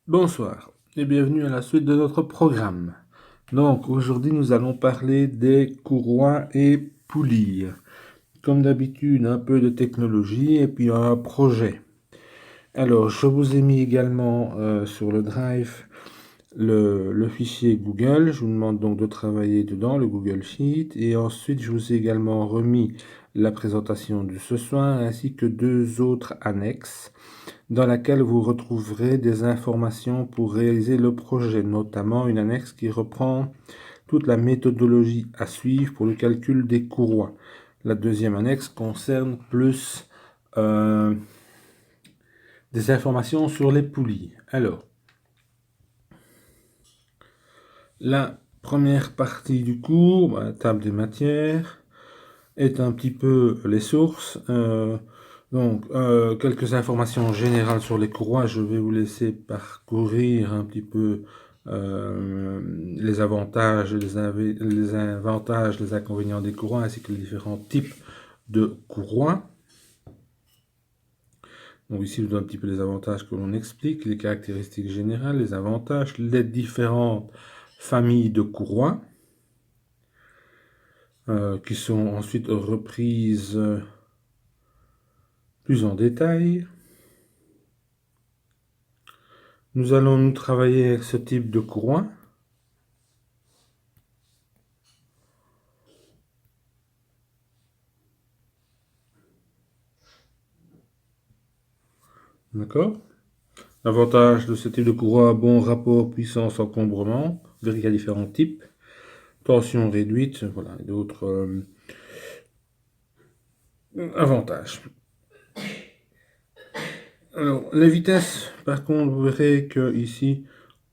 Bonsoir et bienvenue à la suite de notre programme. Donc aujourd'hui nous allons parler des courroies et poulies. Comme d'habitude un peu de technologie et puis un projet. Alors je vous ai mis également sur le Drive le fichier Google. Je vous demande donc de travailler dedans, le Google Sheet. Et ensuite je vous ai également remis la présentation de ce soir ainsi que deux autres annexes dans laquelle vous retrouverez des informations pour réaliser le projet, notamment une annexe qui reprend toute la méthodologie à suivre pour le calcul des courroies. La deuxième annexe concerne plus des informations sur les poulies. Alors, la première partie du cours, la table des matières, est un petit peu les sources. Quelques informations générales sur les courroies. Je vais vous laisser parcourir un petit peu les avantages, les inconvénients des courroies, ainsi que les différents types de courroies. Donc ici, je vous donne un petit peu les avantages que l'on explique, les caractéristiques générales, les avantages, les différentes familles de courroies, qui sont ensuite reprises plus en détail. Nous allons nous travailler avec ce type de courroie. D'accord. L'avantage de ce type de courroie, bon rapport puissance-encombrement. Vous verrez qu'il y a différents types. Tension réduite, voilà, et d'autres avantages. Alors, les vitesses, par contre, vous verrez que ici,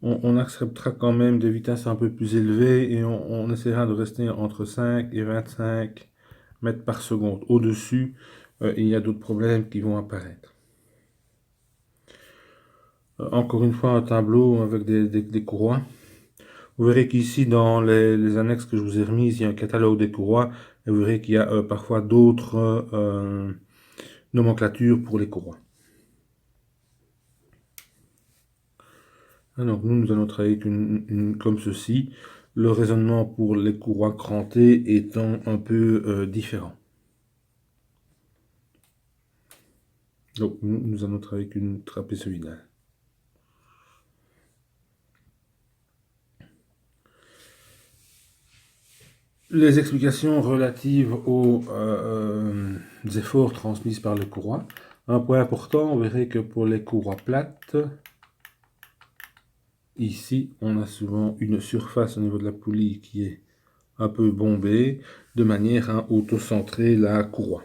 on acceptera quand même des vitesses un peu plus élevées et on essaiera de rester entre 5 et 25 mètres par seconde. Au-dessus, il y a d'autres problèmes qui vont apparaître. Encore une fois, un tableau avec des courroies. Vous verrez qu'ici, dans les annexes que je vous ai remises, il y a un catalogue des courroies. Et vous verrez qu'il y a parfois d'autres nomenclatures pour les courroies. Alors, nous allons travailler comme ceci. Le raisonnement pour les courroies crantées étant un peu différent. Donc, nous allons travailler avec une trapézoïdale. Les explications relatives aux efforts transmis par les courroies. Un point important, vous verrez que pour les courroies plates, ici, on a souvent une surface au niveau de la poulie qui est un peu bombée, de manière à auto-centrer la courroie.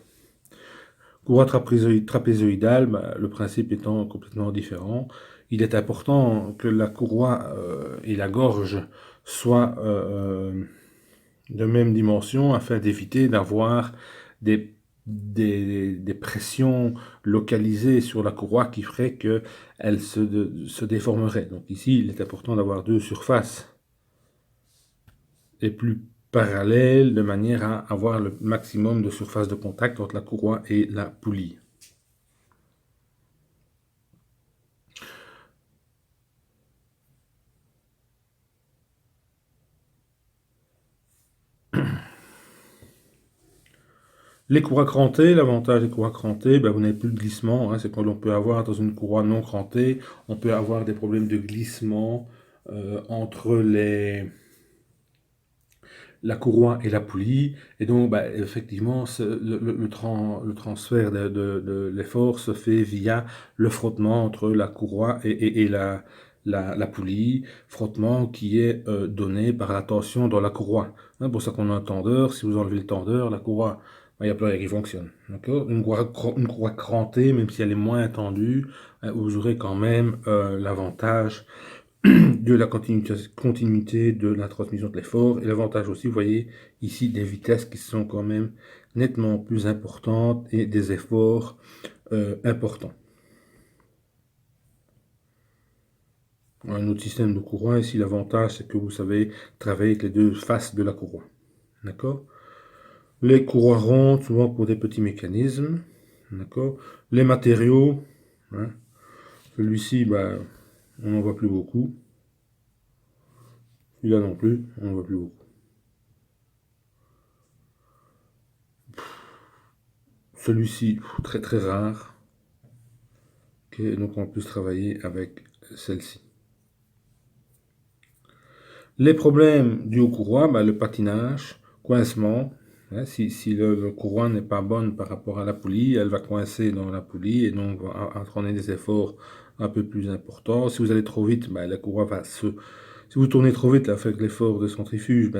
Courroie trapézoïdale, le principe étant complètement différent. Il est important que la courroie et la gorge soient de même dimension afin d'éviter d'avoir des pressions localisées sur la courroie qui feraient qu'elle se déformerait. Donc ici, il est important d'avoir deux surfaces et plus parallèles de manière à avoir le maximum de surface de contact entre la courroie et la poulie. Les courroies crantées, l'avantage des courroies crantées, vous n'avez plus de glissement. C'est quand on peut avoir dans une courroie non crantée, on peut avoir des problèmes de glissement entre la courroie et la poulie. Et donc, effectivement, le transfert de l'effort se fait via le frottement entre la courroie et la poulie. Frottement qui est donné par la tension dans la courroie. Pour ça qu'on a un tendeur. Si vous enlevez le tendeur, la courroie, il n'y a plus rien qui fonctionne. Une courroie crantée, même si elle est moins tendue, vous aurez quand même l'avantage de la continuité de la transmission de l'effort. Et l'avantage aussi, vous voyez ici des vitesses qui sont quand même nettement plus importantes et des efforts importants. Un autre système de courroie, ici l'avantage c'est que vous savez travailler avec les deux faces de la courroie. D'accord? Les courroies rondes, souvent pour des petits mécanismes. D'accord? Les matériaux, celui-ci, on n'en voit plus beaucoup. Celui-là non plus, on n'en voit plus beaucoup. Celui-ci, très très rare. Okay, donc on va plus travailler avec celle-ci. Les problèmes dus aux courroies, le patinage, coincement. Hein, si le courroie n'est pas bonne par rapport à la poulie, elle va coincer dans la poulie et donc va entraîner des efforts un peu plus importants. Si vous allez trop vite, la courroie va se... Si vous tournez trop vite avec l'effort de centrifuge,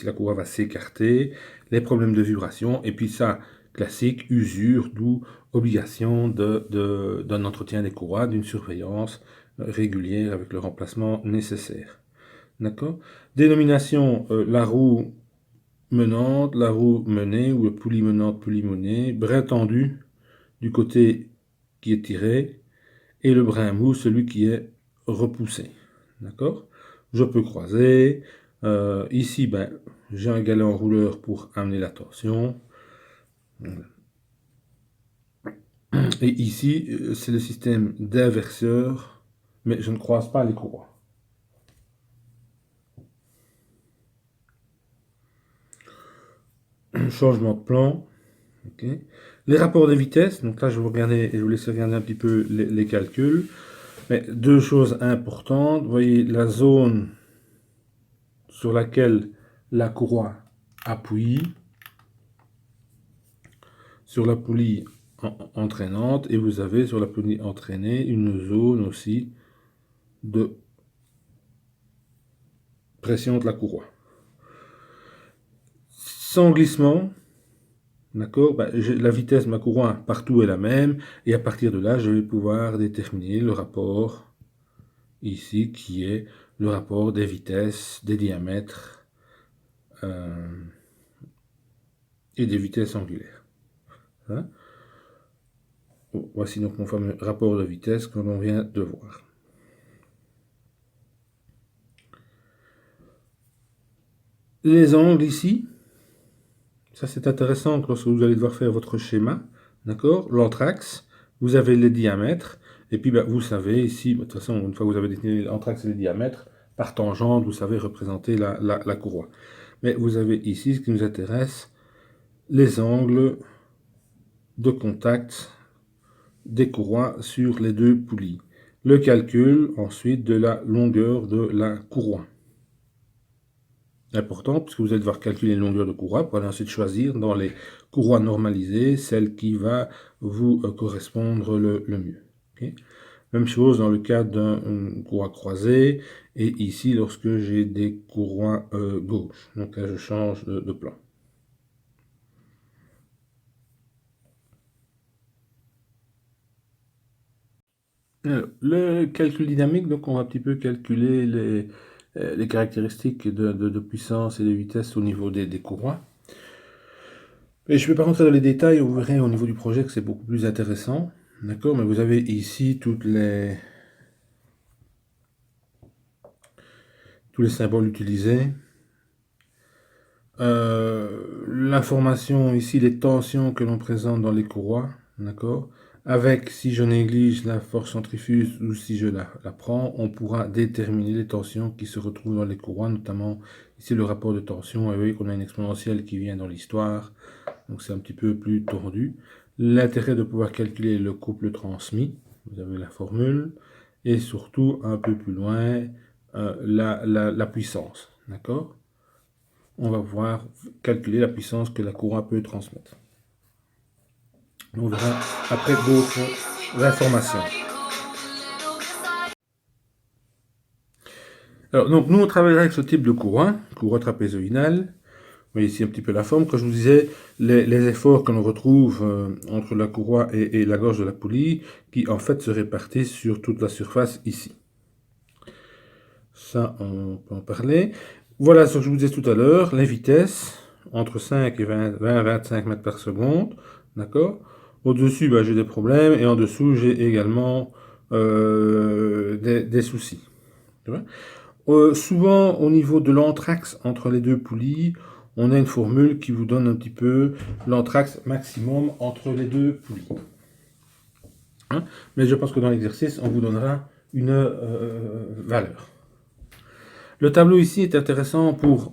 la courroie va s'écarter. Les problèmes de vibration, et puis ça, classique, usure, d'où obligation d'un entretien des courroies, d'une surveillance régulière avec le remplacement nécessaire. D'accord? Dénomination, la roue menante, la roue menée, ou le poulie menante, poulie menée, brin tendu du côté qui est tiré, et le brin mou, celui qui est repoussé. D'accord? Je peux croiser. Ici, j'ai un galet enrouleur pour amener la torsion. Et ici, c'est le système d'inverseur, mais je ne croise pas les courroies. Changement de plan. Okay. Les rapports de vitesse, donc là je vais vous laisser regarder un petit peu les calculs. Mais deux choses importantes, vous voyez la zone sur laquelle la courroie appuie sur la poulie entraînante, et vous avez sur la poulie entraînée une zone aussi de pression de la courroie. Sans glissement, d'accord, la vitesse de ma courroie partout est la même, et à partir de là, je vais pouvoir déterminer le rapport ici qui est le rapport des vitesses, des diamètres et des vitesses angulaires. Hein? Voici donc mon fameux rapport de vitesse que l'on vient de voir. Les angles ici, ça c'est intéressant lorsque vous allez devoir faire votre schéma, d'accord? L'anthrax, vous avez les diamètres, et puis vous savez ici, de toute façon, une fois que vous avez défini l'anthrax et les diamètres, par tangente, vous savez représenter la courroie. Mais vous avez ici, ce qui nous intéresse, les angles de contact des courroies sur les deux poulies. Le calcul ensuite de la longueur de la courroie. Important, puisque vous allez devoir calculer une longueur de courroie pour aller ensuite choisir dans les courroies normalisées celle qui va vous correspondre le mieux. Okay. Même chose dans le cas d'une courroie croisée, et ici lorsque j'ai des courroies gauches. Donc là je change de plan. Alors, le calcul dynamique, donc on va un petit peu calculer les caractéristiques de puissance et de vitesse au niveau des courroies. Et je ne vais pas rentrer dans les détails, vous verrez au niveau du projet que c'est beaucoup plus intéressant. D'accord, mais vous avez ici tous les symboles utilisés. L'information ici, les tensions que l'on présente dans les courroies. D'accord. Avec, si je néglige la force centrifuge ou si je la prends, on pourra déterminer les tensions qui se retrouvent dans les courroies, notamment ici le rapport de tension. Et vous voyez qu'on a une exponentielle qui vient dans l'histoire, donc c'est un petit peu plus tordu. L'intérêt de pouvoir calculer le couple transmis, vous avez la formule, et surtout un peu plus loin, la puissance. D'accord? On va pouvoir calculer la puissance que la courroie peut transmettre. On verra après d'autres informations. Alors, donc, nous, on travaillera avec ce type de courroie trapézoïdale. Vous voyez ici un petit peu la forme. Comme je vous disais, les efforts que l'on retrouve entre la courroie et la gorge de la poulie, qui en fait se répartissent sur toute la surface ici. Ça, on peut en parler. Voilà ce que je vous disais tout à l'heure, les vitesses, entre 5 et 20-25 mètres par seconde. D'accord? Au-dessus, j'ai des problèmes, et en dessous, j'ai également des soucis. Souvent, au niveau de l'anthrax entre les deux poulies, on a une formule qui vous donne un petit peu l'anthrax maximum entre les deux poulies. Mais je pense que dans l'exercice, on vous donnera une valeur. Le tableau ici est intéressant pour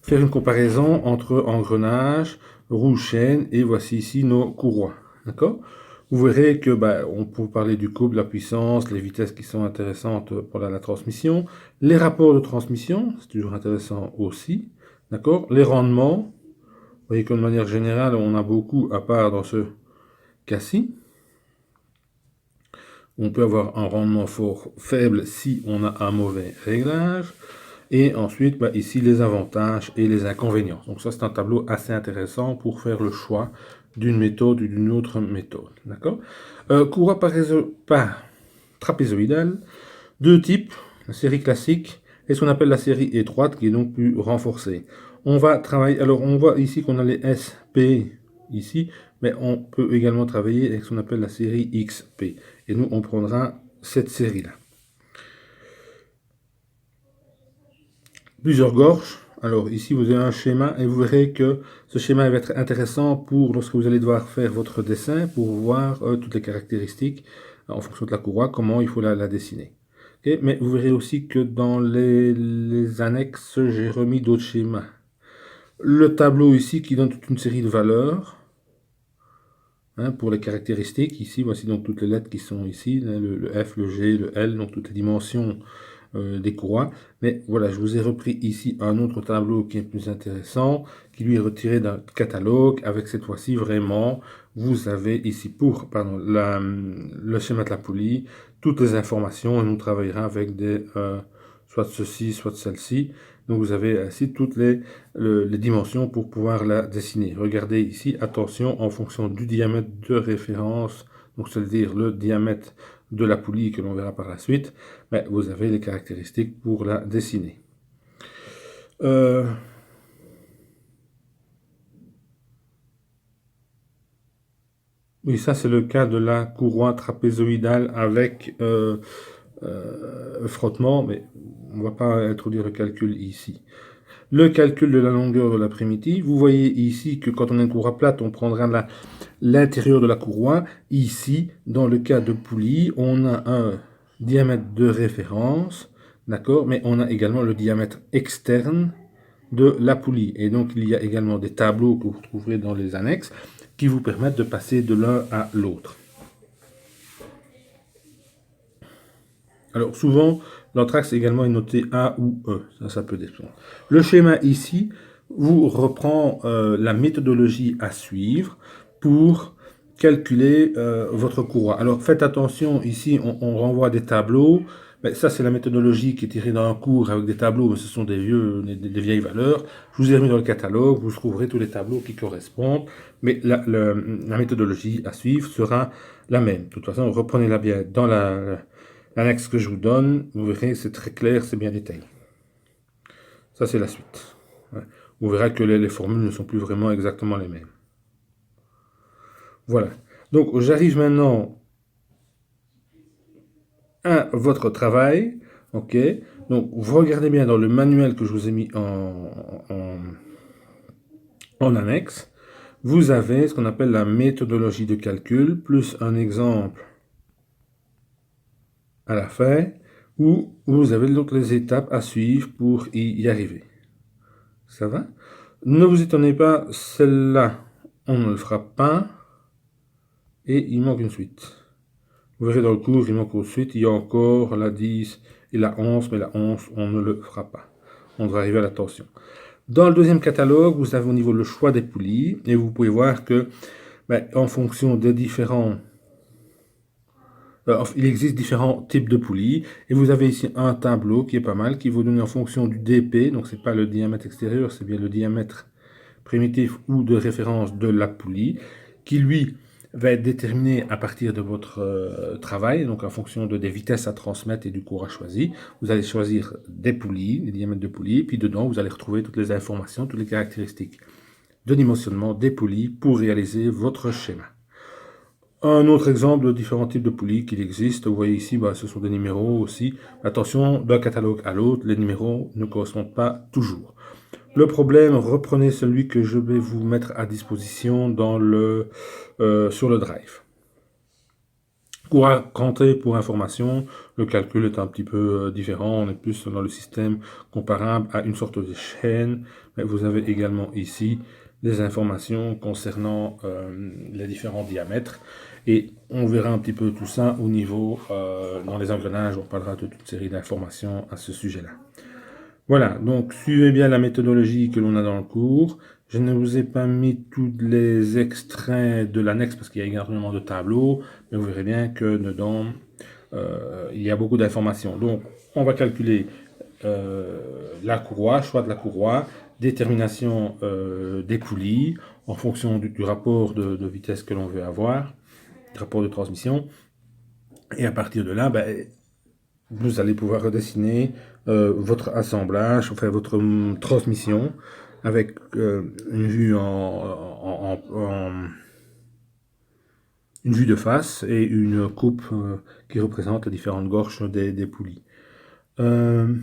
faire une comparaison entre engrenage, roue chaîne et voici ici nos courroies. D'accord? Vous verrez que on peut parler du couple, la puissance, les vitesses qui sont intéressantes pour la transmission, les rapports de transmission, c'est toujours intéressant aussi. D'accord? Les rendements, vous voyez que de manière générale, on a beaucoup à part dans ce cas-ci. On peut avoir un rendement fort faible si on a un mauvais réglage. Et ensuite, ici, les avantages et les inconvénients. Donc ça, c'est un tableau assez intéressant pour faire le choix d'une méthode ou d'une autre méthode. D'accord? Courroie par trapézoïdale, deux types, la série classique et ce qu'on appelle la série étroite, qui est donc plus renforcée. On va travailler, alors on voit ici qu'on a les SP ici, mais on peut également travailler avec ce qu'on appelle la série XP. Et nous, on prendra cette série-là. Plusieurs gorges. Alors ici, vous avez un schéma et vous verrez que ce schéma va être intéressant pour lorsque vous allez devoir faire votre dessin, pour voir toutes les caractéristiques en fonction de la courroie, comment il faut la dessiner. Okay? Mais vous verrez aussi que dans les annexes, j'ai remis d'autres schémas. Le tableau ici qui donne toute une série de valeurs. Pour les caractéristiques, ici, voici donc toutes les lettres qui sont ici, le F, le G, le L, donc toutes les dimensions des courroies. Mais voilà, je vous ai repris ici un autre tableau qui est plus intéressant, qui lui est retiré d'un catalogue, avec cette fois-ci vraiment, vous avez ici pour le schéma de la poulie, toutes les informations, et nous travaillerons avec des soit ceci, soit celle-ci. Donc vous avez ainsi toutes les dimensions pour pouvoir la dessiner. Regardez ici, attention, en fonction du diamètre de référence, donc c'est-à-dire le diamètre de la poulie que l'on verra par la suite, vous avez les caractéristiques pour la dessiner. Oui, ça c'est le cas de la courroie trapézoïdale avec frottement, mais on ne va pas introduire le calcul ici. Le calcul de la longueur de la primitive, vous voyez ici que quand on a une courroie plate, on prendra l'intérieur de la courroie. Ici, dans le cas de poulie, on a un diamètre de référence, d'accord, mais on a également le diamètre externe de la poulie. Et donc, il y a également des tableaux que vous trouverez dans les annexes qui vous permettent de passer de l'un à l'autre. Alors, souvent, l'anthrax également est noté A ou E. Ça peut dépendre. Le schéma ici vous reprend la méthodologie à suivre pour calculer votre courroie. Alors, faites attention, ici, on renvoie des tableaux. Mais ça, c'est la méthodologie qui est tirée dans un cours avec des tableaux, mais ce sont des vieilles valeurs. Je vous ai remis dans le catalogue, vous trouverez tous les tableaux qui correspondent, mais la méthodologie à suivre sera la même. De toute façon, reprenez-la bien dans l'annexe que je vous donne, vous verrez, c'est très clair, c'est bien détaillé. Ça, c'est la suite. On verra que les formules ne sont plus vraiment exactement les mêmes. Voilà. Donc, j'arrive maintenant à votre travail. Ok. Donc, vous regardez bien dans le manuel que je vous ai mis en annexe. Vous avez ce qu'on appelle la méthodologie de calcul, plus un exemple à la fin, où vous avez donc les étapes à suivre pour y arriver. Ça va? Ne vous étonnez pas, celle-là, on ne le fera pas. Et il manque une suite. Vous verrez dans le cours, il manque une suite. Il y a encore la 10 et la 11, mais la 11, on ne le fera pas. On va arriver à la tension. Dans le deuxième catalogue, vous avez au niveau le choix des poulies. Et vous pouvez voir que, en fonction des différents... il existe différents types de poulies. Et vous avez ici un tableau qui est pas mal, qui vous donne en fonction du DP. Donc, ce n'est pas le diamètre extérieur, c'est bien le diamètre primitif ou de référence de la poulie, qui lui va être déterminé à partir de votre travail, donc en fonction des vitesses à transmettre et du courage choisi. Vous allez choisir des poulies, des diamètres de poulies, puis dedans vous allez retrouver toutes les informations, toutes les caractéristiques de dimensionnement des poulies pour réaliser votre schéma. Un autre exemple de différents types de poulies qu'il existe, vous voyez ici, ce sont des numéros aussi. Attention, d'un catalogue à l'autre, les numéros ne correspondent pas toujours. Le problème, reprenez celui que je vais vous mettre à disposition sur le drive. Courant rentrée pour information, le calcul est un petit peu différent, on est plus dans le système comparable à une sorte de chaîne, mais vous avez également ici des informations concernant les différents diamètres, et on verra un petit peu tout ça au niveau, dans les engrenages, on parlera de toute série d'informations à ce sujet-là. Voilà, donc suivez bien la méthodologie que l'on a dans le cours. Je ne vous ai pas mis tous les extraits de l'annexe parce qu'il y a énormément de tableaux, mais vous verrez bien que dedans, il y a beaucoup d'informations. Donc, on va calculer la courroie, choix de la courroie, détermination des poulies en fonction du rapport de vitesse que l'on veut avoir, du rapport de transmission. Et à partir de là, vous allez pouvoir redessiner votre assemblage, enfin votre transmission, avec une vue une vue de face et une coupe qui représente les différentes gorges des poulies. Ne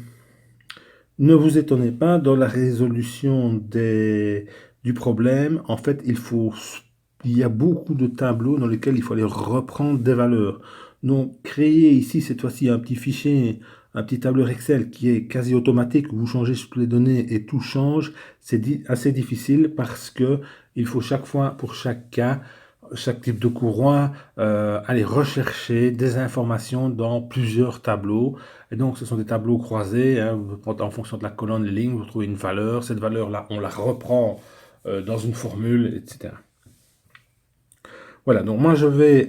vous étonnez pas, dans la résolution du problème, en fait, il y a beaucoup de tableaux dans lesquels il faut aller reprendre des valeurs. Donc, créer ici, cette fois-ci, un petit fichier, un petit tableur Excel qui est quasi automatique, où vous changez toutes les données et tout change, c'est assez difficile parce que il faut chaque fois, pour chaque cas, chaque type de courroie, aller rechercher des informations dans plusieurs tableaux. Et donc, ce sont des tableaux croisés, hein, en fonction de la colonne, les lignes, vous trouvez une valeur. Cette valeur-là, on la reprend dans une formule, etc. Voilà, donc moi je vais,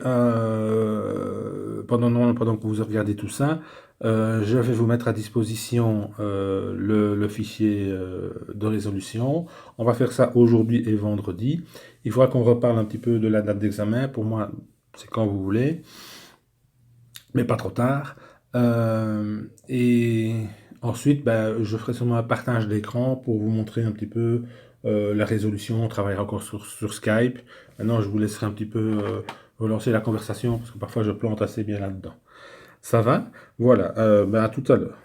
pendant que vous regardez tout ça, je vais vous mettre à disposition le fichier de résolution. On va faire ça aujourd'hui et vendredi. Il faudra qu'on reparle un petit peu de la date d'examen. Pour moi, c'est quand vous voulez, mais pas trop tard. Et ensuite, je ferai sûrement un partage d'écran pour vous montrer un petit peu la résolution. On travaillera encore sur Skype. Maintenant, je vous laisserai un petit peu relancer la conversation parce que parfois je plante assez bien là-dedans. Ça va? Voilà, à tout à l'heure.